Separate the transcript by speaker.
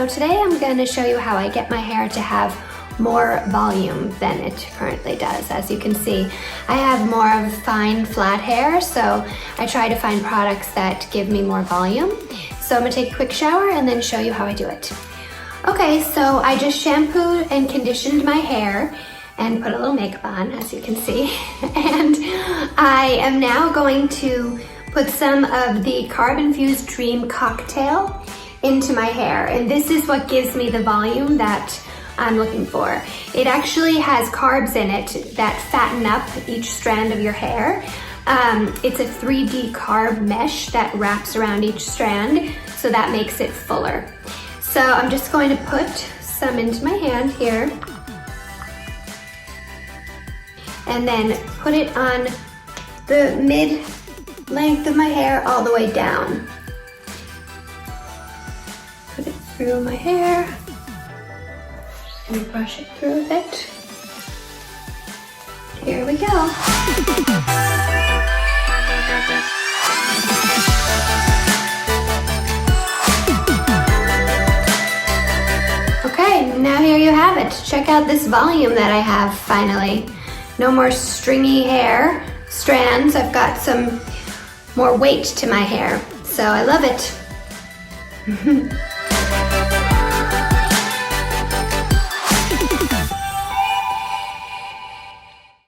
Speaker 1: So today I'm going to show you how I get my hair to have more volume than it currently does. As you can see, I have more of fine, flat hair, so I try to find products that give me more volume. So I'm gonna take a quick shower and then show you how I do it. Okay, so I just shampooed and conditioned my hair and put a little makeup on, as you can see. And I am now going to put some of the Carb Infused Dream Cocktail into my hair. And this is what gives me the volume that I'm looking for. It actually has carbs in it that fatten up each strand of your hair. It's a 3D carb mesh that wraps around each strand, so that makes it fuller. So I'm just going to put some into my hand here, and then put it on the mid-length of my hair all the way down. Put it through my hair and brush it through with it. Here we go. Okay, now here you have it. Check out this volume that I have finally. No more stringy hair strands. I've got some more weight to my hair, so I love it.